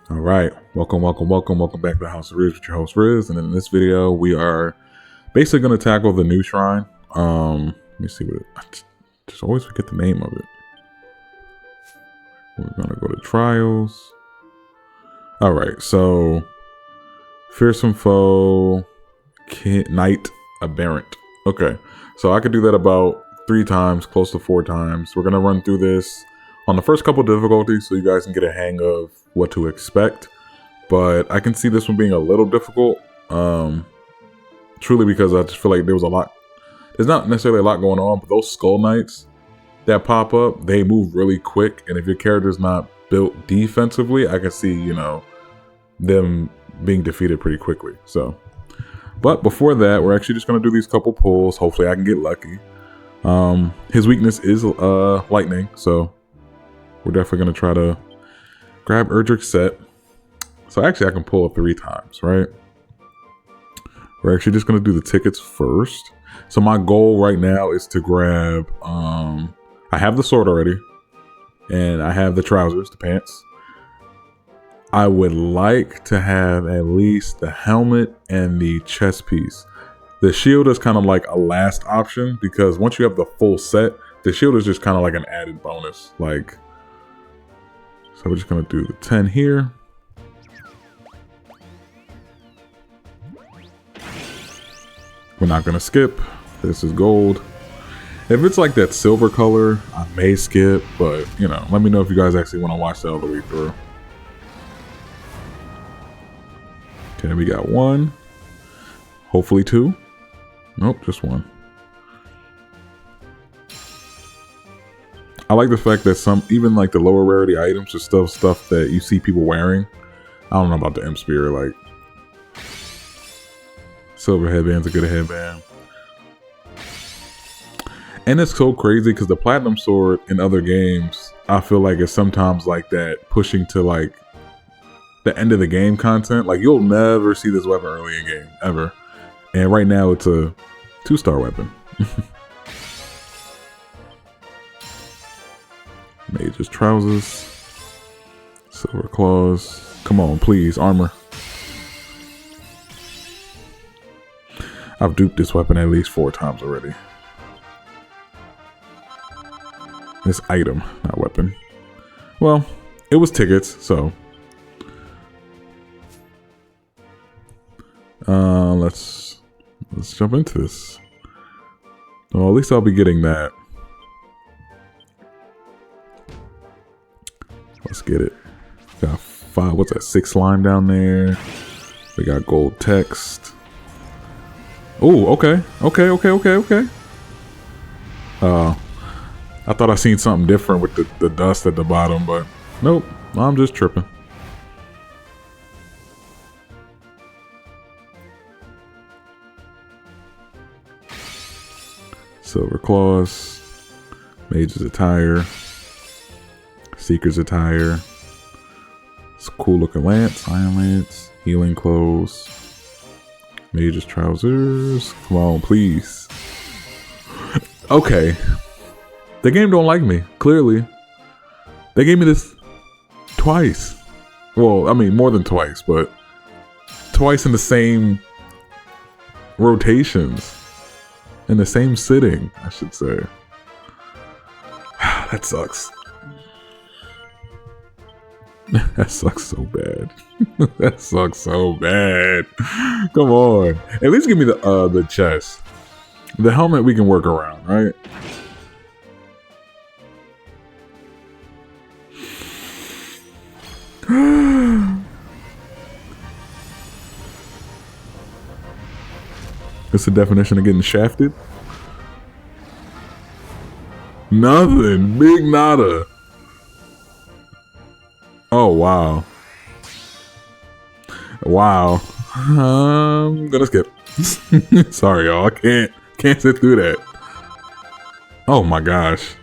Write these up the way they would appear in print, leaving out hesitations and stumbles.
All right, welcome back to the House of Riz with your host Riz, and in this video we are basically going to tackle the new shrine. Let me see what I just always forget the name of it. We're going to go to trials. All right, so fearsome foe, knight, aberrant. Okay, so I could do that about 3 times, close to 4 times. We're going to run through this on the first couple difficulties so you guys can get a hang of what to expect. But I can see this one being a little difficult, truly because I just feel like there's not necessarily a lot going on, but those skull knights that pop up, they move really quick, and if your character's not built defensively, I can see, them being defeated pretty quickly. So, but before that, we're actually just going to do these couple pulls. Hopefully I can get lucky. His weakness is lightning, so we're definitely going to try to grab Erdrick's set. So actually I can pull it 3 times, right? We're actually just going to do the tickets first. So my goal right now is to grab, I have the sword already, and I have the trousers, the pants. I would like to have at least the helmet and the chest piece. The shield is kind of like a last option, because once you have the full set, the shield is just kind of like an added bonus. So we're just going to do the 10 here. We're not going to skip. This is gold. If it's like that silver color, I may skip, but let me know if you guys actually want to watch that all the way through. Okay, we got 1. Hopefully 2. Nope, just 1. I like the fact that even like the lower rarity items are still stuff that you see people wearing. I don't know about the Imp Spear, like silver headband's a good headband. And it's so crazy because the platinum sword in other games, I feel like it's sometimes like that, pushing to like the end of the game content. Like you'll never see this weapon early in game, ever. And right now it's a 2-star weapon. Mage's trousers, silver claws. Come on, please, armor. I've duped this weapon at least 4 times already. This item, not weapon. Well, it was tickets, so let's jump into this. Well, at least I'll be getting that. Let's get it. Got 5. What's that? 6 slime down there. We got gold text. Oh, okay. I thought I seen something different with the dust at the bottom, but nope. I'm just tripping. Silver claws. Mage's attire. Seeker's attire. It's a cool looking lance, iron lance, healing clothes, Mage's trousers. Come on, please. Okay. The game don't like me, clearly. They gave me this twice. Well, I mean more than twice, but twice in the same rotations. In the same sitting, I should say. That sucks. That sucks so bad. That sucks so bad. Come on. At least give me the chest. The helmet we can work around, right? It's the definition of getting shafted. Nothing. Big nada. Oh, wow. Wow. I'm gonna skip. Sorry, y'all. I can't sit through that. Oh my gosh.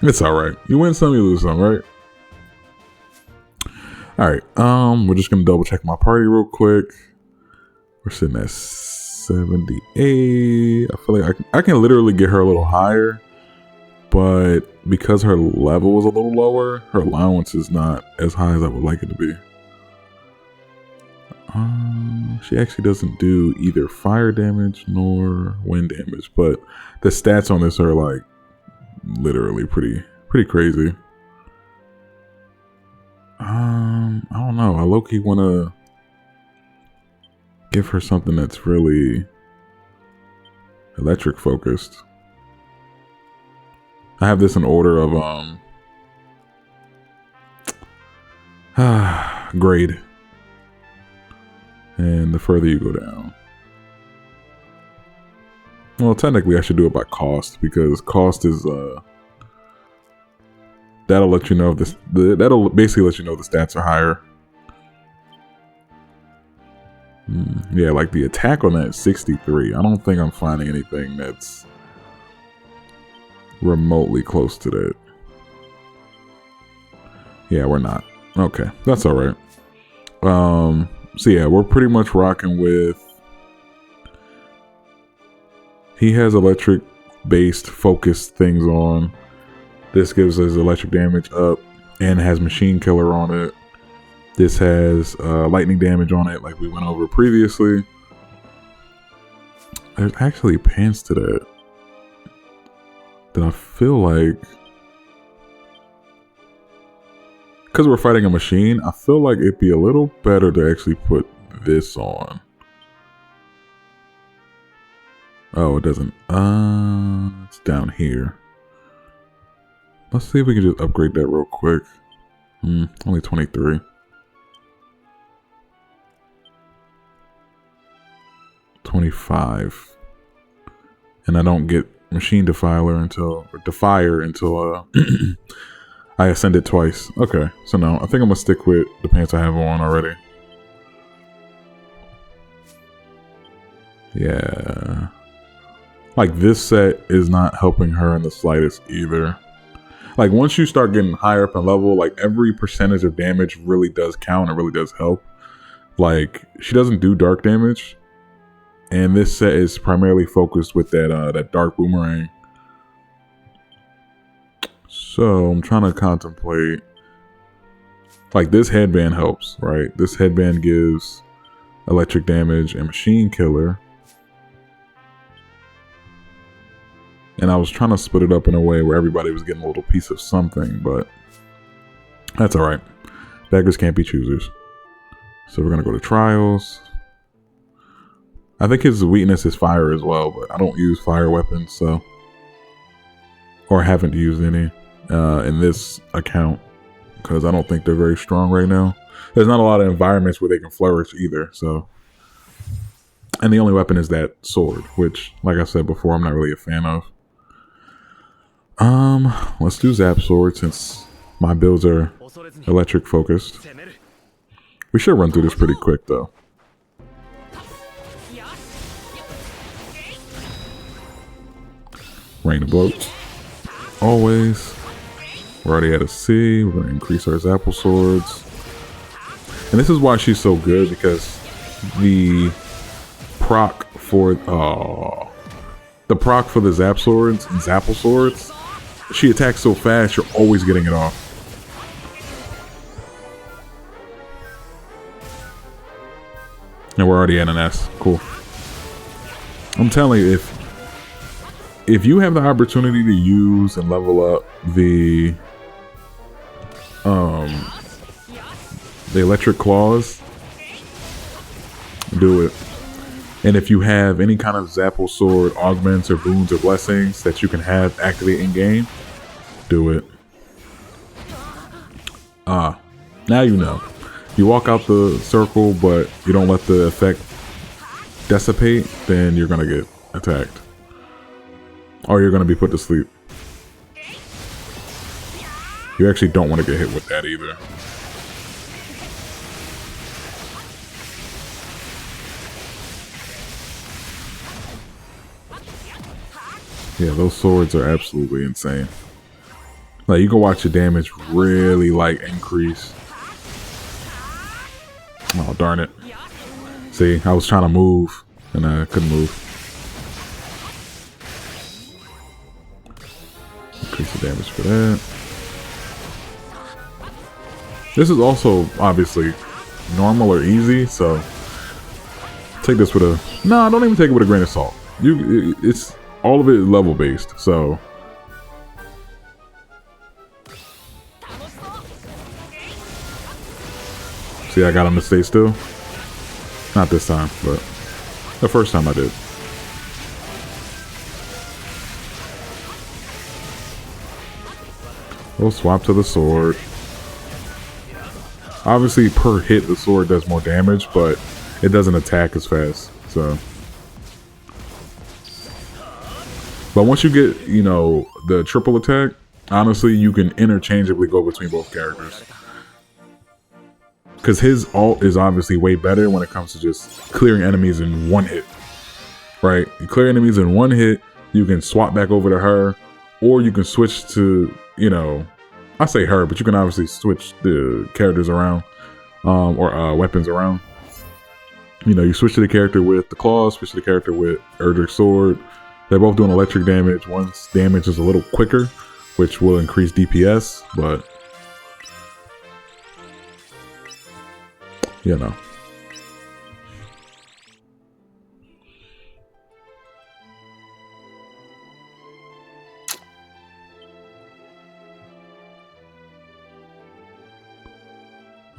It's alright. You win some, you lose some, right? Alright, we're just gonna double check my party real quick. We're sitting at 78. I feel like I can literally get her a little higher, but but because her level is a little lower, her allowance is not as high as I would like it to be. She actually doesn't do either fire damage nor wind damage, but the stats on this are like literally pretty crazy. I don't know. I low-key want to give her something that's really electric focused. I have this in order of grade. And the further you go down. Well, technically I should do it by cost, because cost is that'll let you know if that'll basically let you know the stats are higher. Yeah, like the attack on that is 63. I don't think I'm finding anything that's remotely close to that. Yeah, we're not. Okay, that's all right. So yeah, we're pretty much rocking with. He has electric based focused things on. This gives his electric damage up and has machine killer on it. This has lightning damage on it, like we went over previously. There's actually pants to that. That I feel like, because we're fighting a machine, I feel like it'd be a little better to actually put this on. Oh, it doesn't. It's down here. Let's see if we can just upgrade that real quick. Only 23. 25. And I don't get Machine Defiler until I ascended twice. Okay, so no, I think I'm gonna stick with the pants I have on already. Yeah. Like, this set is not helping her in the slightest either. Like, once you start getting higher up in level, like, every percentage of damage really does count. It really does help. Like, she doesn't do dark damage. And this set is primarily focused with that dark boomerang. So I'm trying to contemplate. Like, this headband helps, right? This headband gives electric damage and machine killer. And I was trying to split it up in a way where everybody was getting a little piece of something, but that's all right. Beggars can't be choosers. So we're gonna go to trials. I think his weakness is fire as well, but I don't use fire weapons, so, or haven't used any in this account, because I don't think they're very strong right now. There's not a lot of environments where they can flourish either, so. And the only weapon is that sword, which, like I said before, I'm not really a fan of. Let's do Zap Sword since my builds are electric focused. We should run through this pretty quick though. Rain of Bloats. Always. We're already at a C. We're going to increase our Zapple Swords. And this is why she's so good, because the proc for the Zap Swords and Zapple Swords, she attacks so fast, you're always getting it off. And we're already at an S. Cool. I'm telling you, if you have the opportunity to use and level up the electric claws, do it. And if you have any kind of Zapple Sword augments or boons or blessings that you can have activate in game, do it. Now you know. You walk out the circle, but you don't let the effect dissipate, then you're gonna get attacked. Or you're gonna be put to sleep. You actually don't want to get hit with that either. Yeah, those swords are absolutely insane. Like, you can watch your damage really, like, increase. Oh, darn it. See, I was trying to move, and I couldn't move. Increase the damage for that. This is also obviously normal or easy, so take this with a don't even take it with a grain of salt. It's all of it is level based, so see, I got him to stay still. Not this time, but the first time I did. We'll swap to the sword. Obviously, per hit, the sword does more damage, but it doesn't attack as fast, so. But once you get, you know, the triple attack, honestly, you can interchangeably go between both characters. Because his ult is obviously way better when it comes to just clearing enemies in one hit. Right? You clear enemies in one hit, you can swap back over to her, or you can switch to, you know, I say her, but you can obviously switch the characters around, or weapons around. You know, you switch to the character with the claws, switch to the character with Erdrick's sword. They're both doing electric damage. One's damage is a little quicker, which will increase DPS, but you know.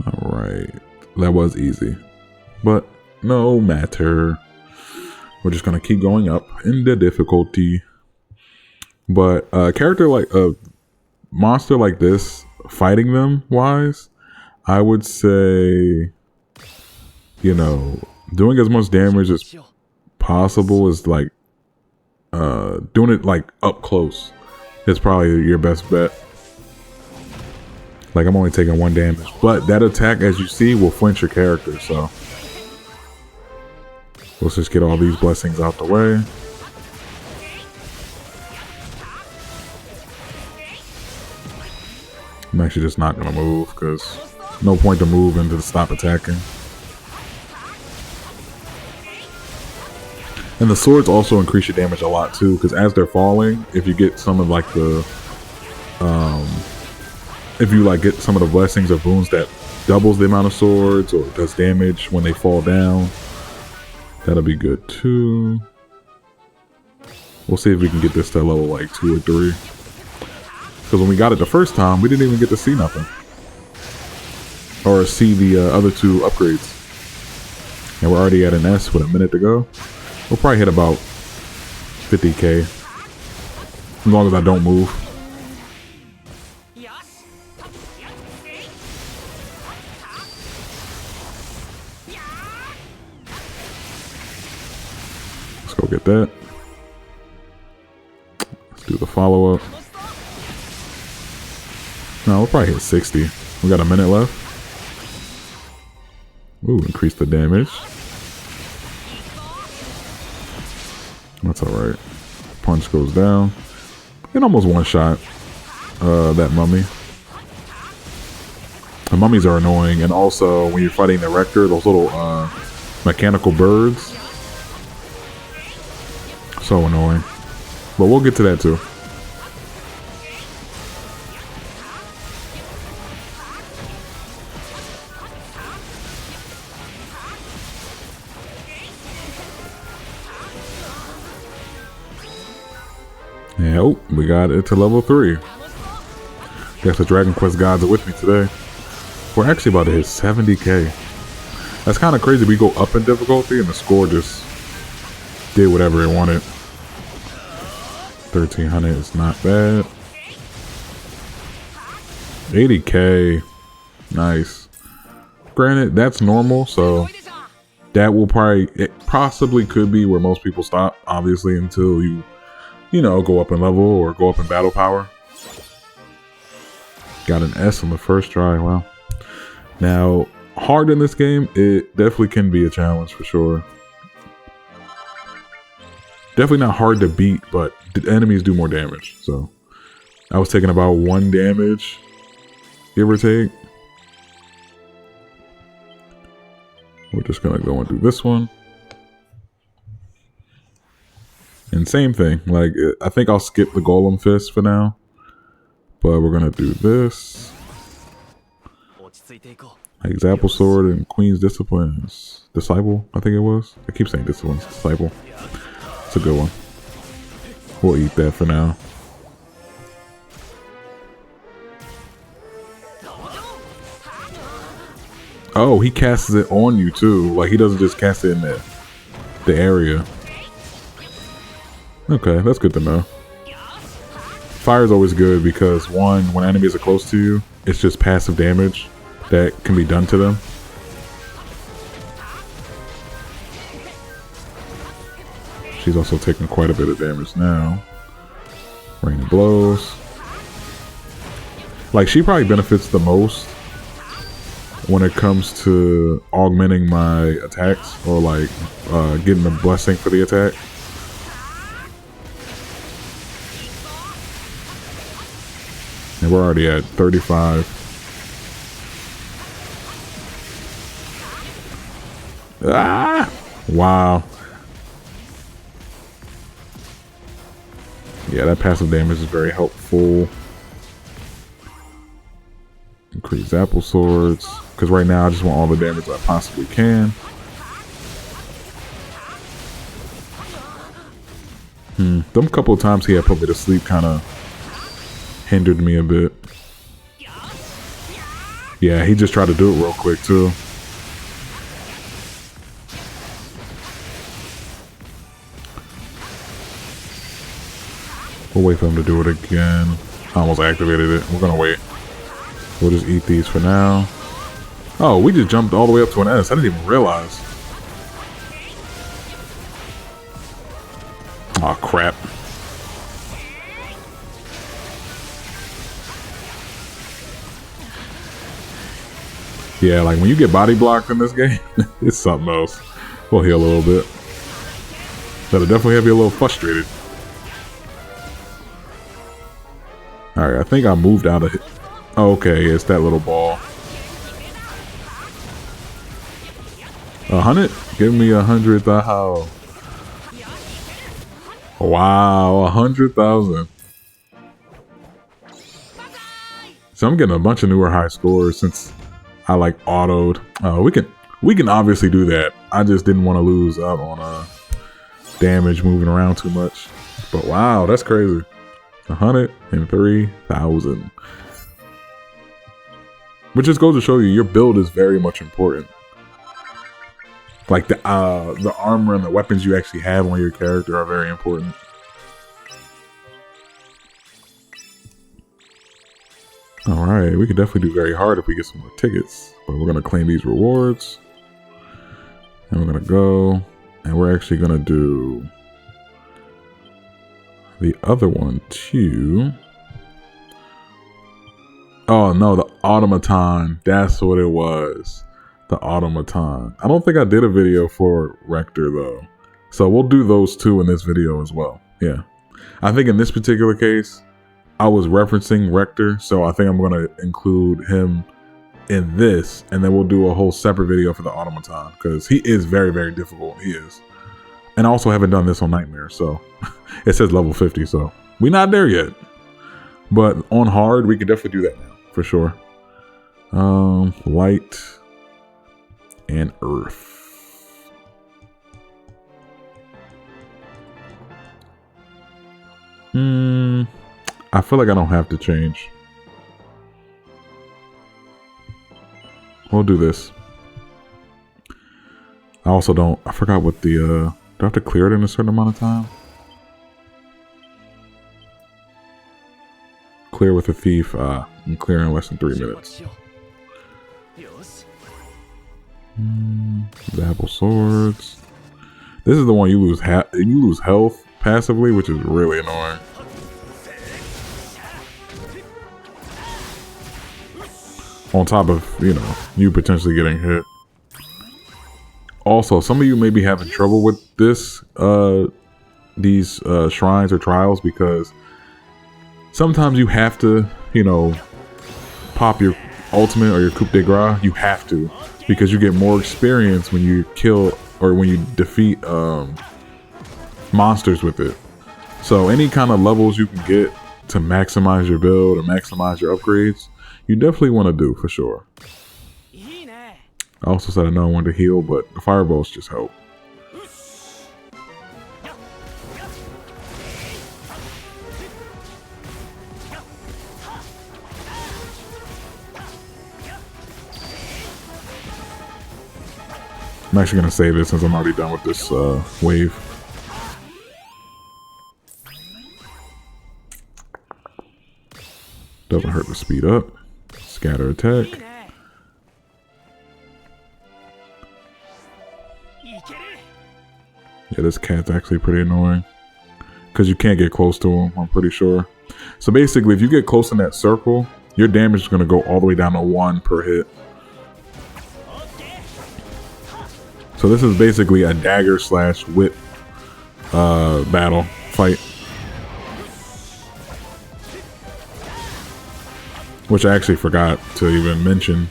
Alright, that was easy, but no matter. We're just gonna keep going up in the difficulty. But a character like a monster like this, fighting them wise, I would say, you know, doing as much damage as possible is like doing it like up close is probably your best bet. Like, I'm only taking 1 damage, but that attack, as you see, will flinch your character, so let's just get all these blessings out the way. I'm actually just not gonna move because no point to move and to stop attacking. And the swords also increase your damage a lot too, because as they're falling, if you get some of like the if you like get some of the blessings or boons that doubles the amount of swords or does damage when they fall down, that'll be good too. We'll see if we can get this to level like 2 or 3. Because when we got it the first time, we didn't even get to see nothing. Or see the other 2 upgrades. And we're already at an S with a minute to go. We'll probably hit about 50k. As long as I don't move. Let's go get that. Let's do the follow-up. No, we'll probably hit 60. We got a minute left. Ooh, increase the damage. That's alright. Punch goes down. It almost one-shot that mummy. The mummies are annoying, and also when you're fighting the Wrecktor, those little mechanical birds. So annoying. But we'll get to that too. And oh, we got it to level 3. Guess the DragonQuest gods are with me today. We're actually about to hit 70k. That's kind of crazy. We go up in difficulty and the score just did whatever it wanted. 1300 is not bad. 80k. Nice. Granted, that's normal, so that will probably, it possibly could be where most people stop, obviously, until you know, go up in level or go up in battle power. Got an S on the first try. Wow. Now, hard in this game, it definitely can be a challenge for sure. Definitely not hard to beat, but the enemies do more damage. So, I was taking about 1 damage, give or take. We're just gonna go and do this one. And same thing, like, I think I'll skip the Golem Fist for now. But we're gonna do this. Example sword and Queen's Discipline's Disciple, I think it was. I keep saying Discipline's Disciple. It's a good one. We'll eat that for now. Oh, he casts it on you too. Like he doesn't just cast it in the area. Okay, that's good to know. Fire is always good because one, when enemies are close to you, it's just passive damage that can be done to them. She's also taking quite a bit of damage now. Rain of blows. Like she probably benefits the most when it comes to augmenting my attacks or like getting a blessing for the attack. And we're already at 35. Ah! Wow. Yeah, that passive damage is very helpful. Increase apple swords. Because right now I just want all the damage I possibly can. Them couple of times he had put me to sleep kind of hindered me a bit. Yeah, he just tried to do it real quick too. We'll wait for him to do it again. I almost activated it. We're gonna wait. We'll just eat these for now. Oh, we just jumped all the way up to an S. I didn't even realize. Oh crap. Yeah, like when you get body blocked in this game, it's something else. We'll heal a little bit. That'll definitely have you a little frustrated. Alright, I think I moved out of it. Oh, okay, it's that little ball. 100? Give me 100. Wow, 100,000. So I'm getting a bunch of newer high scores since I like autoed. We can obviously do that. I just didn't want to lose out on damage moving around too much. But wow, that's crazy. 103,000. Which just goes to show you your build is very much important. Like the armor and the weapons you actually have on your character are very important. Alright, we could definitely do very hard if we get some more tickets. But we're going to claim these rewards. And we're going to go. And we're actually going to do the other one too. Oh no, the automaton. That's what it was. The automaton. I don't think I did a video for Wrecktor though. So we'll do those two in this video as well. Yeah. I think in this particular case, I was referencing Wrecktor, so I think I'm going to include him in this, and then we'll do a whole separate video for the automaton, because he is very, very difficult. He is. And I also haven't done this on Nightmare, so it says level 50, so we're not there yet. But on hard, we can definitely do that now, for sure. Light and earth. I feel like I don't have to change. We'll do this. I also don't, I forgot what the, do I have to clear it in a certain amount of time? Clear with a thief, I'm clearing in less than 3 minutes. Apple swords. This is the one you lose health passively, which is really annoying. On top of, you know, you potentially getting hit. Also, some of you may be having trouble with this, these shrines or trials, because sometimes you have to, you know, pop your ultimate or your coup de grace. You have to, because you get more experience when you kill or when you defeat monsters with it. So any kind of levels you can get to maximize your build or maximize your upgrades, you definitely want to do for sure. I also said I know I wanted to heal, but the fireballs just help. I'm actually going to save it since I'm already done with this wave. Doesn't hurt to speed up. Scatter attack. Yeah, this cat's actually pretty annoying. Because you can't get close to him, I'm pretty sure. So basically, if you get close in that circle, your damage is going to go all the way down to 1 per hit. So this is basically a dagger slash whip battle fight. Which I actually forgot to even mention.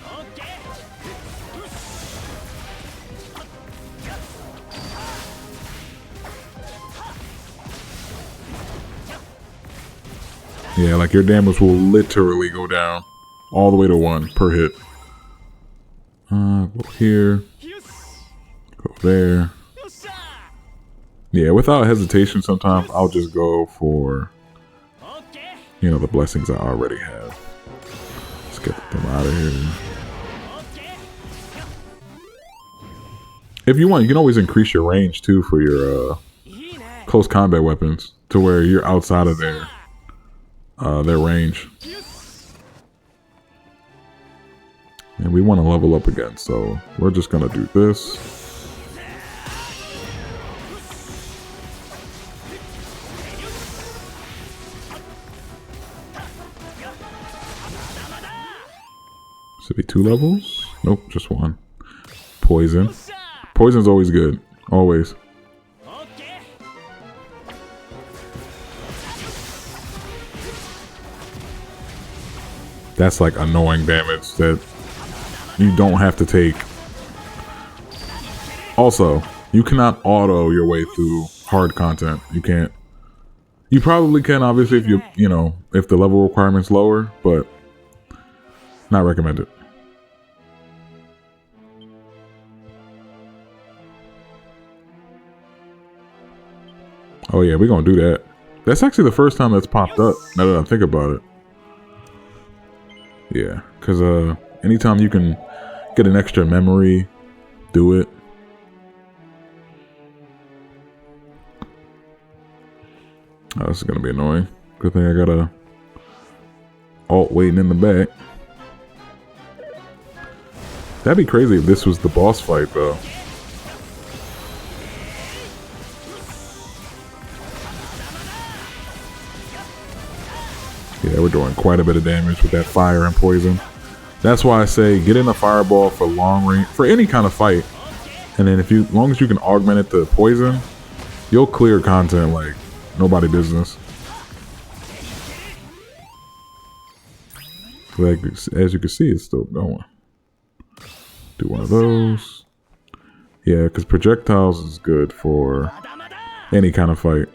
Yeah, like your damage will literally go down all the way to 1 per hit. Go here. Go there. Yeah, without hesitation, sometimes I'll just go for, you know, the blessings I already have. Let's get them out of here. If you want, you can always increase your range too for your close combat weapons to where you're outside of their range. And we want to level up again, so we're just gonna do this. Should be 2 levels? Nope, just 1. Poison. Poison's always good. Always. That's like annoying damage that you don't have to take. Also, you cannot auto your way through hard content. You can't. You probably can, obviously, if you know, if the level requirement's lower, but not recommended. Oh yeah, we're gonna do that. That's actually the first time that's popped up, now that I think about it. Yeah, because anytime you can get an extra memory, do it. Oh, this is gonna be annoying. Good thing I got a alt waiting in the back. That'd be crazy if this was the boss fight, though. Yeah, we're doing quite a bit of damage with that fire and poison. That's why I say get in a fireball for long range, for any kind of fight. And then as long as you can augment it to poison, you'll clear content like nobody business. Like, as you can see, it's still going. Do one of those. Yeah, because projectiles is good for any kind of fight.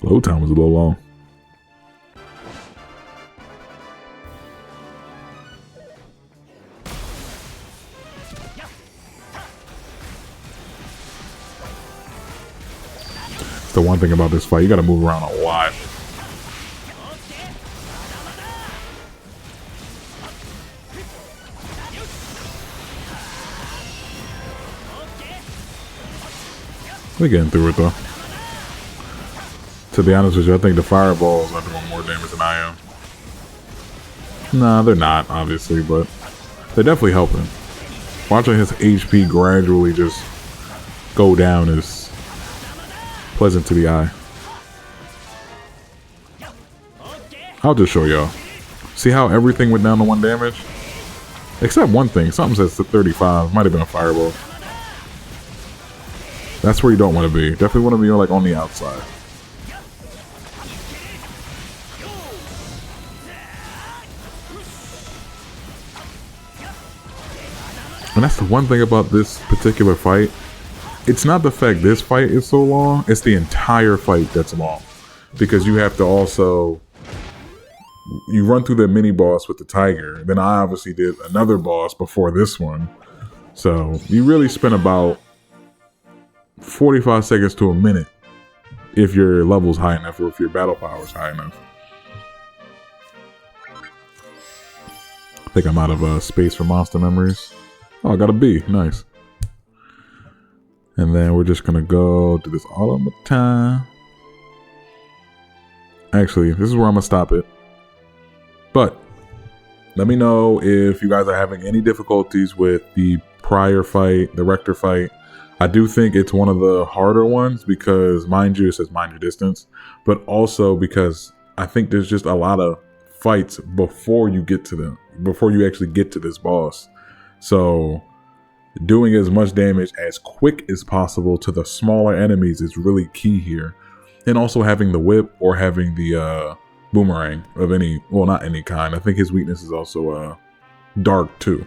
Load time was a little long. That's the one thing about this fight, you gotta move around a lot. We're getting through it though. To be honest with you, I think the fireballs are doing more damage than I am. Nah, they're not, obviously, but they're definitely helping. Watching his HP gradually just go down is pleasant to the eye. I'll just show y'all. See how everything went down to 1 damage? Except one thing. Something says 35. Might have been a fireball. That's where you don't want to be. Definitely want to be like on the outside. And that's the one thing about this particular fight. It's not the fact this fight is so long, it's the entire fight that's long. Because you have to also, you run through the mini boss with the tiger. Then I obviously did another boss before this one. So you really spend about 45 seconds to a minute if your level's high enough or if your battle power is high enough. I think I'm out of space for monster memories. Oh, I got a B. Nice. And then we're just gonna go do this automaton. Actually, this is where I'm gonna stop it. But let me know if you guys are having any difficulties with the prior fight, the Wrecktor fight. I do think it's one of the harder ones because, mind you, it says mind your distance, but also because I think there's just a lot of fights before you get to them, before you actually get to this boss. So doing as much damage as quick as possible to the smaller enemies is really key here. And also having the whip or having the boomerang of any, well, not any kind. I think his weakness is also dark too.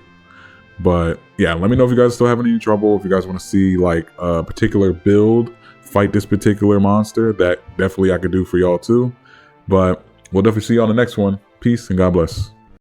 But yeah, let me know if you guys still having any trouble. If you guys want to see like a particular build fight this particular monster, that definitely I could do for y'all too. But we'll definitely see you on the next one. Peace and God bless.